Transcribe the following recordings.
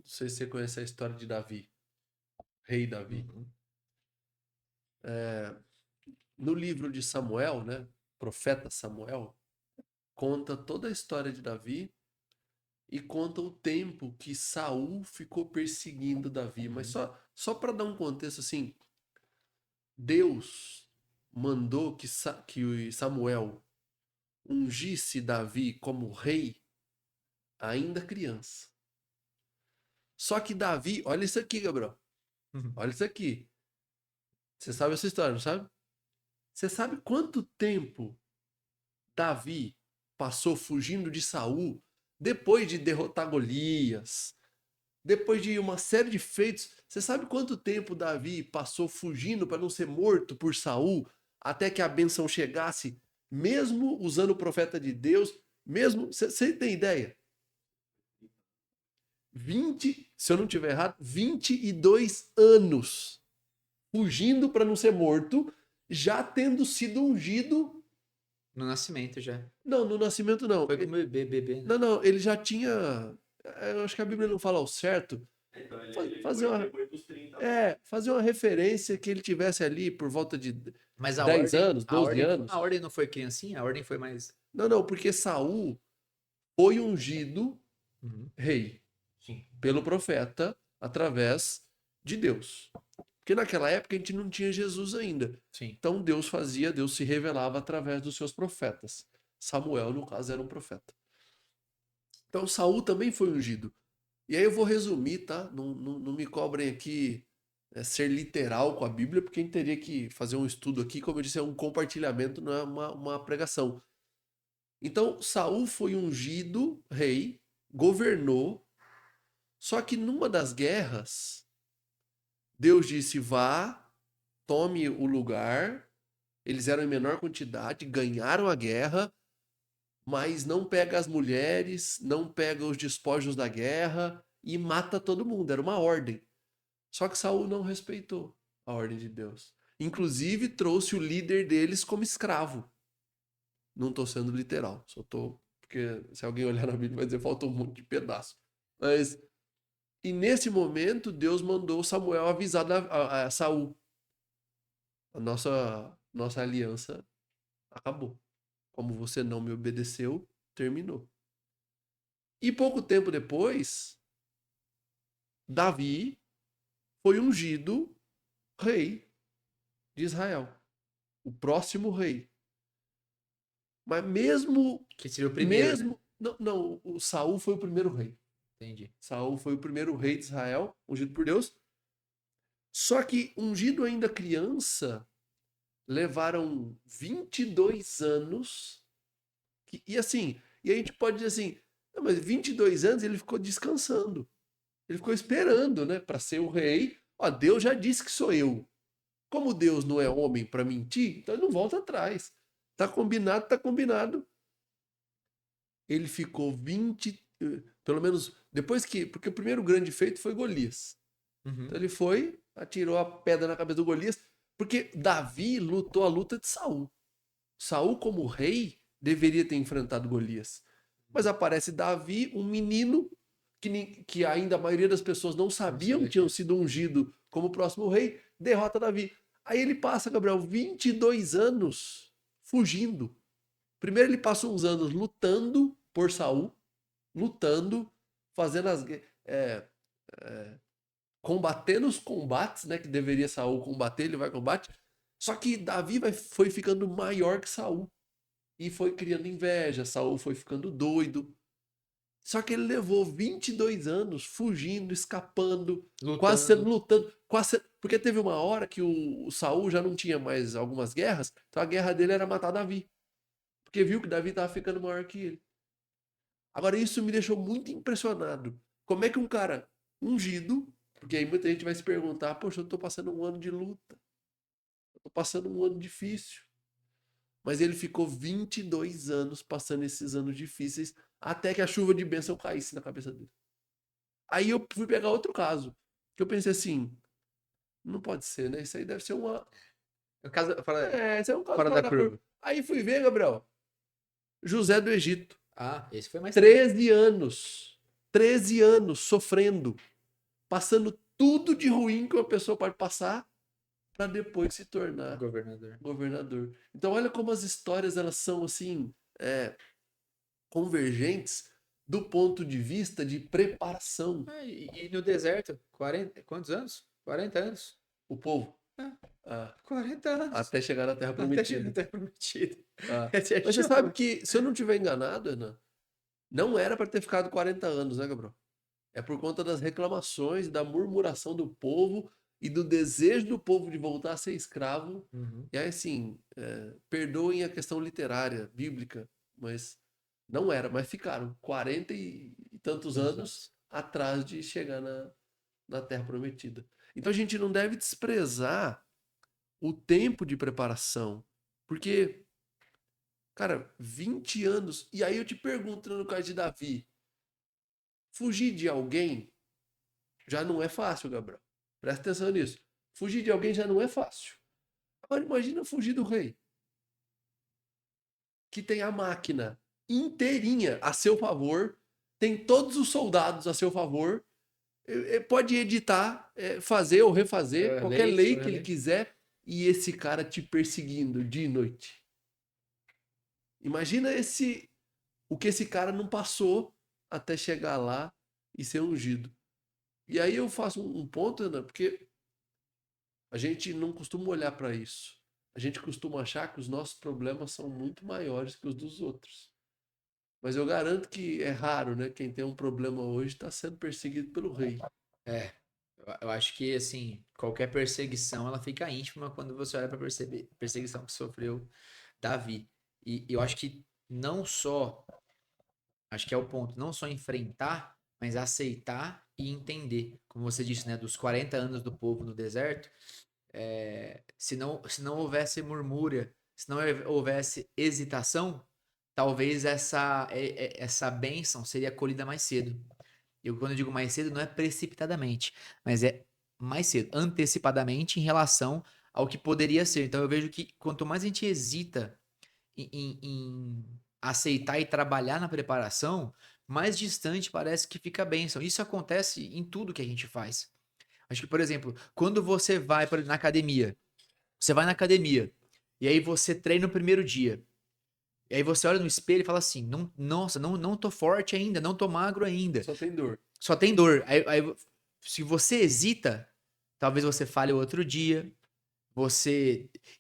sei se você conhece a história de Davi, rei Davi. Uhum. No livro de Samuel, né, profeta Samuel, conta toda a história de Davi e conta o tempo que Saul ficou perseguindo Davi. Mas Uhum. só para dar um contexto assim, Deus mandou que Samuel ungisse Davi como rei ainda criança. Só que Davi, olha isso aqui, Gabriel. Uhum. Olha isso aqui. Você sabe essa história, não sabe? Você sabe quanto tempo Davi passou fugindo de Saul depois de derrotar Golias, depois de uma série de feitos? Você sabe quanto tempo Davi passou fugindo para não ser morto por Saul até que a bênção chegasse, mesmo usando o profeta de Deus, mesmo, você tem ideia? 20, se eu não tiver errado, 22 anos fugindo para não ser morto, já tendo sido ungido. No nascimento já. Não, no nascimento não. Foi como bebê, né? Não, ele já tinha. Eu acho que a Bíblia não fala ao certo. Então ele Fazer uma, depois dos 30 anos. fazer uma referência que ele tivesse ali por volta de Mas 10 anos, 12 a anos. ordem não foi criancinha, a ordem foi mais. Não, porque Saul foi ungido Uhum. rei Sim. pelo profeta através de Deus. Porque naquela época a gente não tinha Jesus ainda. Sim. Então Deus se revelava através dos seus profetas. Samuel, no caso, era um profeta. Então Saul também foi ungido. E aí eu vou resumir, tá? Não me cobrem aqui ser literal com a Bíblia, porque a gente teria que fazer um estudo aqui, como eu disse, é um compartilhamento, não é uma pregação. Então Saul foi ungido rei, governou, só que numa das guerras, Deus disse: vá, tome o lugar. Eles eram em menor quantidade, ganharam a guerra, mas não pega as mulheres, não pega os despojos da guerra e mata todo mundo. Era uma ordem. Só que Saul não respeitou a ordem de Deus. Inclusive trouxe o líder deles como escravo. Não estou sendo literal, só estou porque se alguém olhar na Bíblia vai dizer falta um monte de pedaço. Mas e nesse momento Deus mandou Samuel avisar a Saul. A nossa aliança acabou. Como você não me obedeceu, terminou. E pouco tempo depois, Davi foi ungido rei de Israel, o próximo rei. Mas mesmo, Que seria o primeiro, né? não, o Saul foi o primeiro rei. Entendi. Saul foi o primeiro rei de Israel, ungido por Deus. Só que ungido ainda criança, levaram 22 anos. E assim, e a gente pode dizer assim, não, mas 22 anos ele ficou descansando. Ele ficou esperando, né, para ser o rei. Ó, Deus já disse que sou eu. Como Deus não é homem para mentir, então ele não volta atrás. Tá combinado, tá combinado. Ele ficou 20, pelo menos depois que, porque o primeiro grande feito foi Golias. Uhum. Então ele foi, atirou a pedra na cabeça do Golias, porque Davi lutou a luta de Saul. Saul como rei deveria ter enfrentado Golias. Mas aparece Davi, um menino que ainda a maioria das pessoas não sabiam que tinham sido ungido como próximo rei, derrota Davi. Aí ele passa, Gabriel, 22 anos fugindo. Primeiro ele passa uns anos lutando por Saul, lutando, fazendo combatendo os combates, né, que deveria Saul combater, ele vai combate. Só que Davi foi ficando maior que Saul e foi criando inveja, Saul foi ficando doido. Só que ele levou 22 anos fugindo, escapando, quase sendo lutando, porque teve uma hora que o Saul já não tinha mais algumas guerras, então a guerra dele era matar Davi. Porque viu que Davi estava ficando maior que ele. Agora isso me deixou muito impressionado. Como é que um cara ungido, porque aí muita gente vai se perguntar, poxa, eu tô passando um ano de luta. Eu tô passando um ano difícil. Mas ele ficou 22 anos passando esses anos difíceis até que a chuva de bênção caísse na cabeça dele. Aí eu fui pegar outro caso, que eu pensei assim, não pode ser, né? Isso aí deve ser uma... O caso, isso é um caso fora fora da da curva. curva. Aí fui ver, Gabriel, José do Egito, Ah, esse foi mais 13 anos, 13 anos sofrendo. passando tudo de ruim que uma pessoa pode passar para depois se tornar Governador. governador. Então olha como as histórias elas são assim convergentes do ponto de vista de preparação. E no deserto, 40, quantos anos? 40 anos. O povo. É. Ah, 40 anos. até chegar na Terra Até chegar Prometida. na Terra Prometida. Ah. É Mas você sabe que, se eu não tiver enganado, Ana, não era para ter ficado 40 anos, né, Gabriel? É por conta das reclamações, da murmuração do povo e do desejo do povo de voltar a ser escravo. Uhum. E aí, assim, perdoem a questão literária, bíblica, mas não era. Mas ficaram 40 e tantos anos atrás de chegar na Terra Prometida. Então a gente não deve desprezar o tempo de preparação, porque, cara, 20 anos. E aí eu te pergunto, no caso de Davi, fugir de alguém já não é fácil, Gabriel. Presta atenção nisso. Fugir de alguém já não é fácil. Agora imagina fugir do rei, que tem a máquina inteirinha a seu favor, tem todos os soldados a seu favor, pode editar, fazer ou refazer qualquer lei que ele quiser, e esse cara te perseguindo dia e noite. Imagina o que esse cara não passou até chegar lá e ser ungido. E aí eu faço um ponto, Ana, porque a gente não costuma olhar para isso. A gente costuma achar que os nossos problemas são muito maiores que os dos outros. Mas eu garanto que é raro, né? Quem tem um problema hoje está sendo perseguido pelo rei. É, eu acho que, assim, qualquer perseguição, ela fica íntima quando você olha para perceber a perseguição que sofreu Davi. E eu acho que não só, acho que é o ponto, não só enfrentar, mas aceitar e entender. Como você disse, né, dos 40 anos do povo no deserto, se não houvesse murmúria, se não houvesse hesitação, talvez essa bênção seria colhida mais cedo. Quando eu digo mais cedo, não é precipitadamente, mas é mais cedo, antecipadamente em relação ao que poderia ser. Então eu vejo que quanto mais a gente hesita em aceitar e trabalhar na preparação, mais distante parece que fica a bênção. Isso acontece em tudo que a gente faz. Acho que, por exemplo, quando você vai na academia, você vai na academia e aí você treina no primeiro dia. E aí você olha no espelho e fala assim: não, nossa, não tô forte ainda, não tô magro ainda. Só tem dor. Só tem dor. Aí, se você hesita, talvez você fale o outro dia.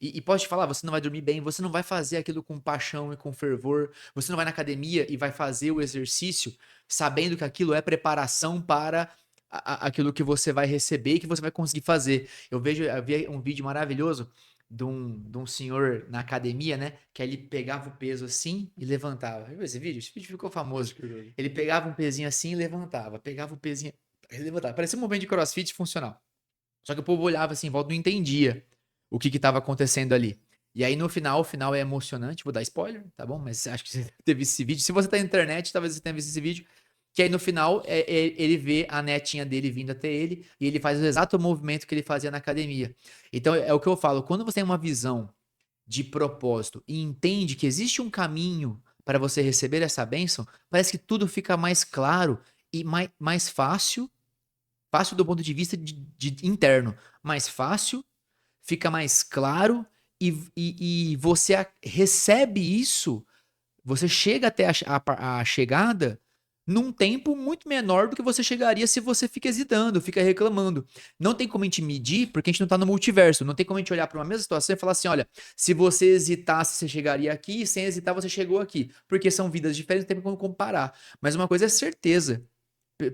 E posso te falar, você não vai dormir bem, você não vai fazer aquilo com paixão e com fervor. Você não vai na academia e vai fazer o exercício sabendo que aquilo é preparação para aquilo que você vai receber e que você vai conseguir fazer. Eu vi um vídeo maravilhoso de um senhor na academia, né? Que aí ele pegava o peso assim e levantava. Viu esse vídeo? Esse vídeo ficou famoso. Ele pegava um pezinho assim e levantava. Pegava o pezinho e levantava. Parecia um movimento de crossfit funcional. Só que o povo olhava assim em volta, não entendia o que estava acontecendo ali. E aí no final, o final é emocionante, vou dar spoiler, tá bom? Mas acho que você teve esse vídeo. Se você tá na internet, talvez você tenha visto esse vídeo. Que aí no final, ele vê a netinha dele vindo até ele e ele faz o exato movimento que ele fazia na academia. Então é o que eu falo, quando você tem uma visão de propósito e entende que existe um caminho para você receber essa bênção, parece que tudo fica mais claro e mais fácil do ponto de vista de interno, mais fácil, fica mais claro e você recebe isso, você chega até a chegada num tempo muito menor do que você chegaria se você fica hesitando, fica reclamando. Não tem como a gente medir, porque a gente não tá no multiverso. Não tem como a gente olhar para uma mesma situação e falar assim, olha, se você hesitasse, você chegaria aqui, e sem hesitar, você chegou aqui. Porque são vidas diferentes, não tem como comparar. Mas uma coisa é certeza,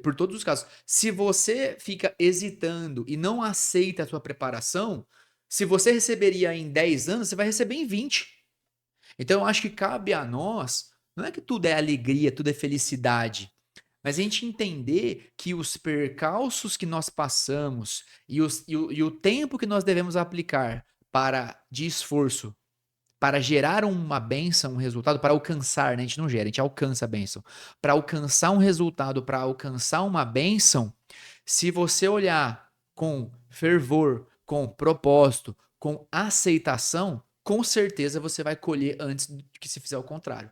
por todos os casos. Se você fica hesitando e não aceita a sua preparação, se você receberia em 10 anos, você vai receber em 20. Então eu acho que cabe a nós, não é que tudo é alegria, tudo é felicidade, mas a gente entender que os percalços que nós passamos e o tempo que nós devemos aplicar de esforço para gerar uma bênção, um resultado, para alcançar, né? A gente não gera, a gente alcança a bênção. Para alcançar um resultado, para alcançar uma bênção, se você olhar com fervor, com propósito, com aceitação, com certeza você vai colher antes de que se fizer o contrário.